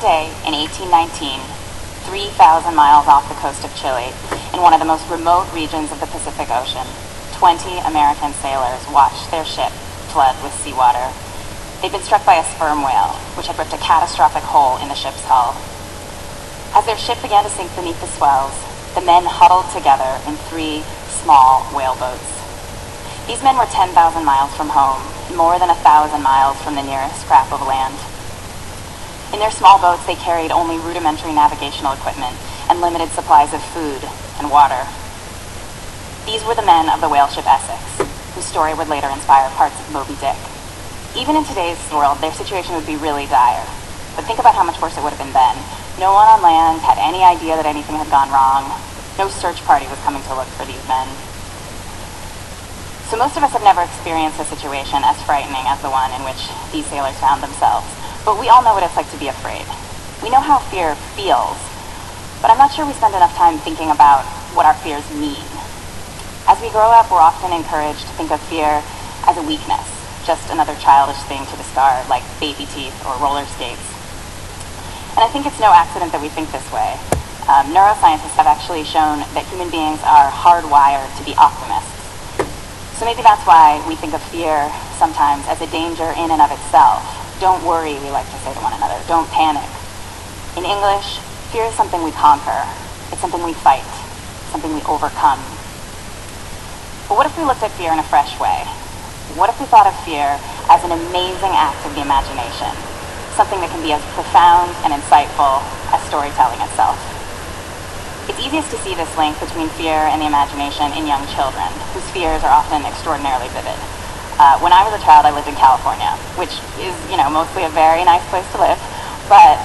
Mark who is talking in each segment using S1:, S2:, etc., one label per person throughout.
S1: day in 1819, 3,000 miles off the coast of Chile, in one of the most remote regions of the Pacific Ocean, 20 American sailors watched their ship flood with seawater. They'd been struck by a sperm whale, which had ripped a catastrophic hole in the ship's hull. As their ship began to sink beneath the swells, the men huddled together in 3 small whaleboats. These men were 10,000 miles from home, more than 1,000 miles from the nearest scrap of land. In their small boats, they carried only rudimentary navigational equipment and limited supplies of food and water. These were the men of the whale ship Essex, whose story would later inspire parts of Moby Dick. Even in today's world, their situation would be really dire. But think about how much worse it would have been then. No one on land had any idea that anything had gone wrong. No search party was coming to look for these men. So most of us have never experienced a situation as frightening as the one in which these sailors found themselves. But we all know what it's like to be afraid. We know how fear feels, but I'm not sure we spend enough time thinking about what our fears mean. As we grow up, we're often encouraged to think of fear as a weakness, just another childish thing to discard, like baby teeth or roller skates. And I think it's no accident that we think this way. Neuroscientists have actually shown that human beings are hardwired to be optimists. So maybe that's why we think of fear sometimes as a danger in and of itself. Don't worry, we like to say to one another. Don't panic. In English, fear is something we conquer. It's something we fight, something we overcome. But what if we looked at fear in a fresh way? What if we thought of fear as an amazing act of the imagination? Something that can be as profound and insightful as storytelling itself. It's easiest to see this link between fear and the imagination in young children, whose fears are often extraordinarily vivid. When I was a child, I lived in California, which is, mostly a very nice place to live. But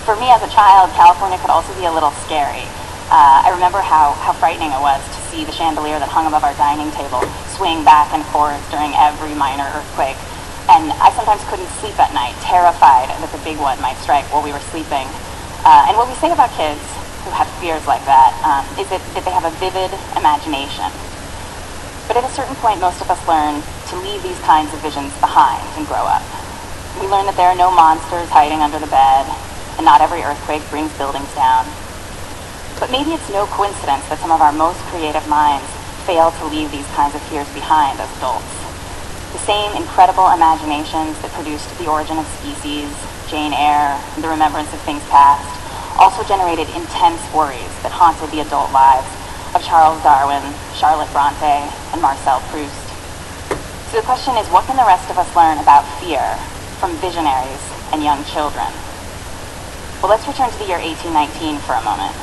S1: for me as a child, California could also be a little scary. I remember how frightening it was to see the chandelier that hung above our dining table swing back and forth during every minor earthquake. And I sometimes couldn't sleep at night, terrified that the big one might strike while we were sleeping. And what we say about kids who have fears like that is that they have a vivid imagination. But at a certain point, most of us learn to leave these kinds of visions behind and grow up. We learn that there are no monsters hiding under the bed, and not every earthquake brings buildings down. But maybe it's no coincidence that some of our most creative minds fail to leave these kinds of fears behind as adults. The same incredible imaginations that produced The Origin of Species, Jane Eyre, and The Remembrance of Things Past also generated intense worries that haunted the adult lives of Charles Darwin, Charlotte Bronte, and Marcel Proust. So the question is, what can the rest of us learn about fear from visionaries and young children? Well, let's return to the year 1819 for a moment,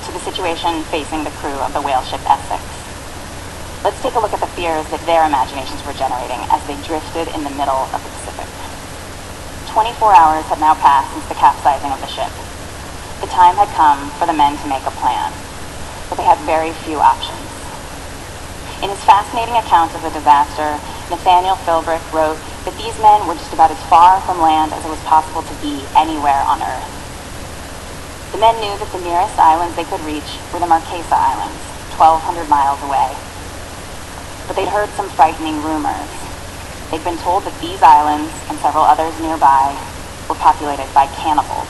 S1: to the situation facing the crew of the whale ship Essex. Let's take a look at the fears that their imaginations were generating as they drifted in the middle of the Pacific. 24 hours had now passed since the capsizing of the ship. The time had come for the men to make a plan, but they had very few options. In his fascinating account of the disaster, Nathaniel Philbrick wrote that these men were just about as far from land as it was possible to be anywhere on Earth. The men knew that the nearest islands they could reach were the Marquesa Islands, 1,200 miles away. But they'd heard some frightening rumors. They'd been told that these islands, and several others nearby, were populated by cannibals.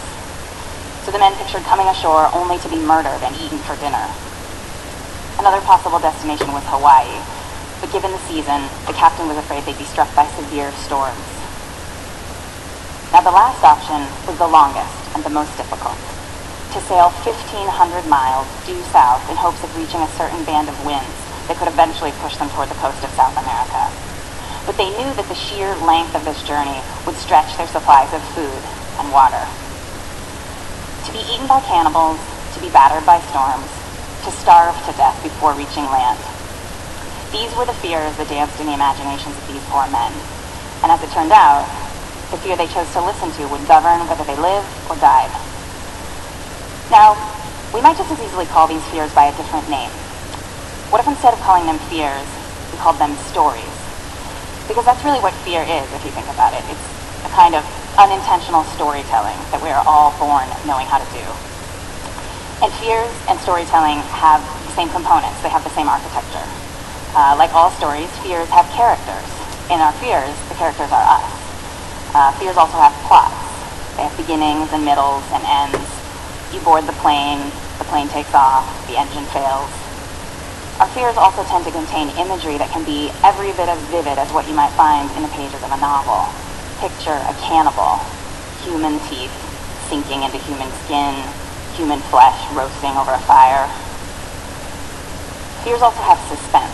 S1: So the men pictured coming ashore only to be murdered and eaten for dinner. Another possible destination was Hawaii, but given the season, the captain was afraid they'd be struck by severe storms. Now the last option was the longest and the most difficult: to sail 1,500 miles due south in hopes of reaching a certain band of winds that could eventually push them toward the coast of South America. But they knew that the sheer length of this journey would stretch their supplies of food and water. To be eaten by cannibals, to be battered by storms, to starve to death before reaching land. These were the fears that danced in the imaginations of these poor men. And as it turned out, the fear they chose to listen to would govern whether they lived or died. Now, we might just as easily call these fears by a different name. What if instead of calling them fears, we called them stories? Because that's really what fear is, if you think about it. It's a kind of unintentional storytelling that we are all born knowing how to do. And fears and storytelling have the same components. They have the same architecture. Like all stories, fears have characters. In our fears, the characters are us. Fears also have plots. They have beginnings and middles and ends. You board the plane takes off, the engine fails. Our fears also tend to contain imagery that can be every bit as vivid as what you might find in the pages of a novel. Picture a cannibal, human teeth sinking into human skin, human flesh roasting over a fire. Fears also have suspense.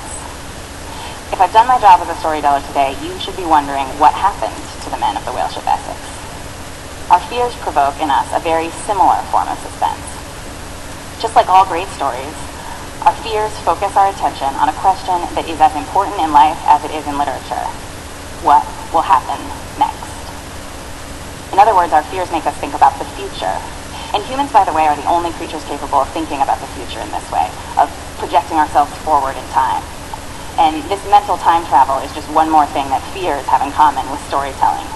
S1: If I've done my job as a storyteller today, you should be wondering what happened to the men of the whale ship Essex. Our fears provoke in us a very similar form of suspense. Just like all great stories, our fears focus our attention on a question that is as important in life as it is in literature. What will happen next? In other words, our fears make us think about the future. And humans, by the way, are the only creatures capable of thinking about the future in this way, of projecting ourselves forward in time. And this mental time travel is just one more thing that fears have in common with storytelling.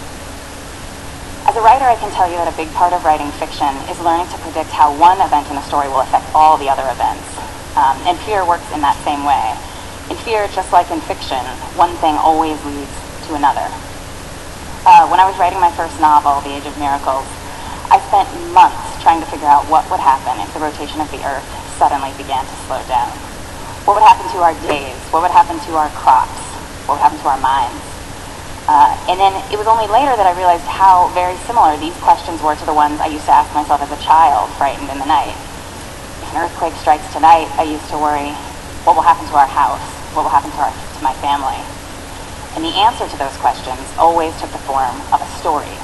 S1: As a writer, I can tell you that a big part of writing fiction is learning to predict how one event in a story will affect all the other events. And fear works in that same way. In fear, just like in fiction, one thing always leads to another. When I was writing my first novel, The Age of Miracles, I spent months trying to figure out what would happen if the rotation of the Earth suddenly began to slow down. What would happen to our days? What would happen to our crops? What would happen to our minds? And then it was only later that I realized how very similar these questions were to the ones I used to ask myself as a child, frightened in the night. If an earthquake strikes tonight, I used to worry, what will happen to our house? What will happen to my family? And the answer to those questions always took the form of a story.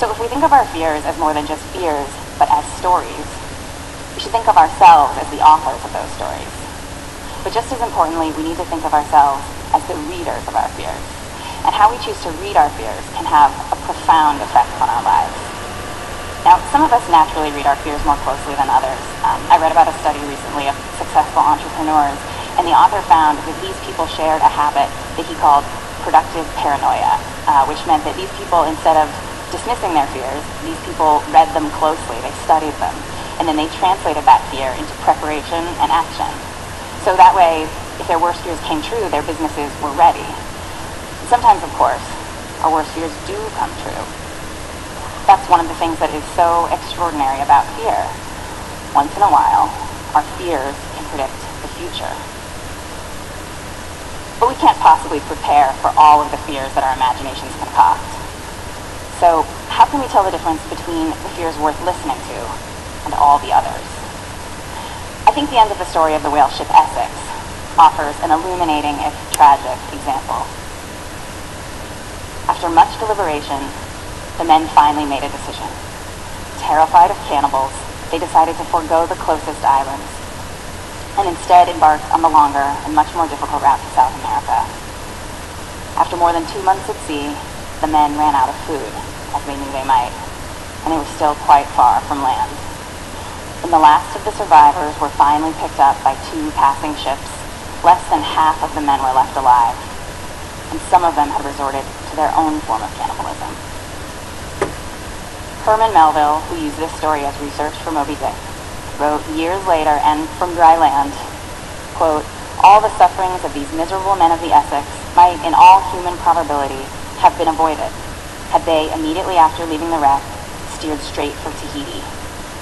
S1: So if we think of our fears as more than just fears, but as stories, we should think of ourselves as the authors of those stories. But just as importantly, we need to think of ourselves as the readers of our fears. And how we choose to read our fears can have a profound effect on our lives. Now, some of us naturally read our fears more closely than others. I read about a study recently of successful entrepreneurs, and the author found that these people shared a habit that he called productive paranoia, which meant that these people, instead of dismissing their fears, these people read them closely, they studied them, and then they translated that fear into preparation and action. So that way, if their worst fears came true, their businesses were ready. Sometimes, of course, our worst fears do come true. That's one of the things that is so extraordinary about fear. Once in a while, our fears can predict the future. But we can't possibly prepare for all of the fears that our imaginations concoct. So, how can we tell the difference between the fears worth listening to and all the others? I think the end of the story of the whale ship Essex offers an illuminating, if tragic, example. After much deliberation, the men finally made a decision. Terrified of cannibals, they decided to forego the closest islands and instead embarked on the longer and much more difficult route to South America. After more than 2 months at sea, the men ran out of food, as they knew they might, and they were still quite far from land. When the last of the survivors were finally picked up by 2 passing ships, less than half of the men were left alive, and some of them had resorted to their own form of cannibalism. Herman Melville, who used this story as research for Moby Dick, wrote years later and from dry land, quote, "All the sufferings of these miserable men of the Essex might, in all human probability, have been avoided, had they, immediately after leaving the wreck, steered straight for Tahiti.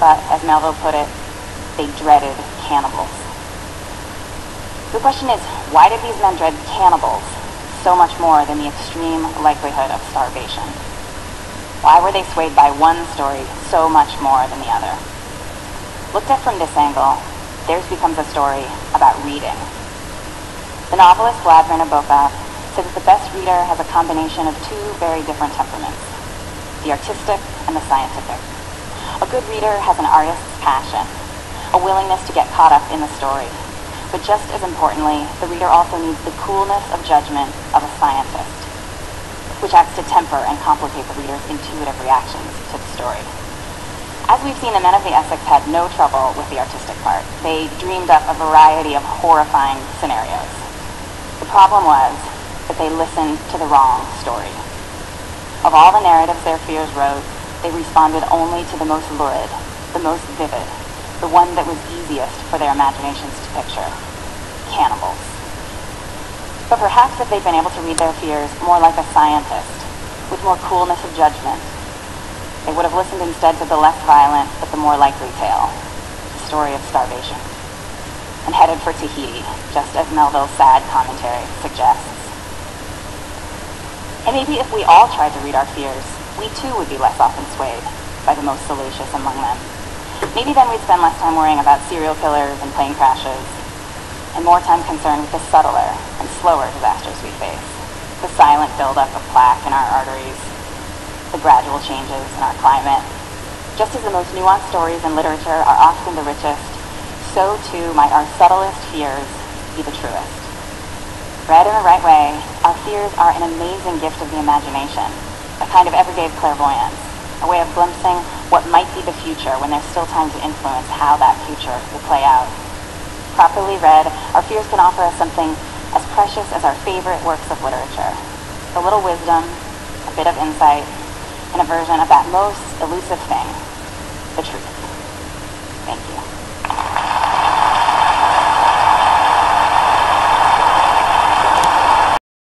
S1: But, as Melville put it, they dreaded cannibals." The question is, why did these men dread cannibals so much more than the extreme likelihood of starvation? Why were they swayed by one story so much more than the other? Looked at from this angle, theirs becomes a story about reading. The novelist Vladimir Nabokov said that the best reader has a combination of 2 very different temperaments, the artistic and the scientific. A good reader has an artist's passion, a willingness to get caught up in the story. But just as importantly, the reader also needs the coolness of judgment of a scientist, which acts to temper and complicate the reader's intuitive reactions to the story. As we've seen, the men of the Essex had no trouble with the artistic part. They dreamed up a variety of horrifying scenarios. The problem was that they listened to the wrong story. Of all the narratives their fears wrote, they responded only to the most lurid, the most vivid, the one that was easiest for their imaginations to picture: cannibals. But perhaps if they'd been able to read their fears more like a scientist, with more coolness of judgment, They would have listened instead to the less violent, but the more likely tale, the story of starvation, and headed for Tahiti, just as Melville's sad commentary suggests. And maybe if we all tried to read our fears, we too would be less often swayed by the most salacious among them. Maybe then we'd spend less time worrying about serial killers and plane crashes, and more time concerned with the subtler and slower disasters we face, the silent buildup of plaque in our arteries, the gradual changes in our climate. Just as the most nuanced stories in literature are often the richest, so too might our subtlest fears be the truest. Read in the right way, our fears are an amazing gift of the imagination, a kind of everyday clairvoyance, a way of glimpsing what might be the future when there's still time to influence how that future will play out. Properly read, our fears can offer us something as precious as our favorite works of literature, a little wisdom, a bit of insight, and a version of that most elusive thing, the truth. Thank you.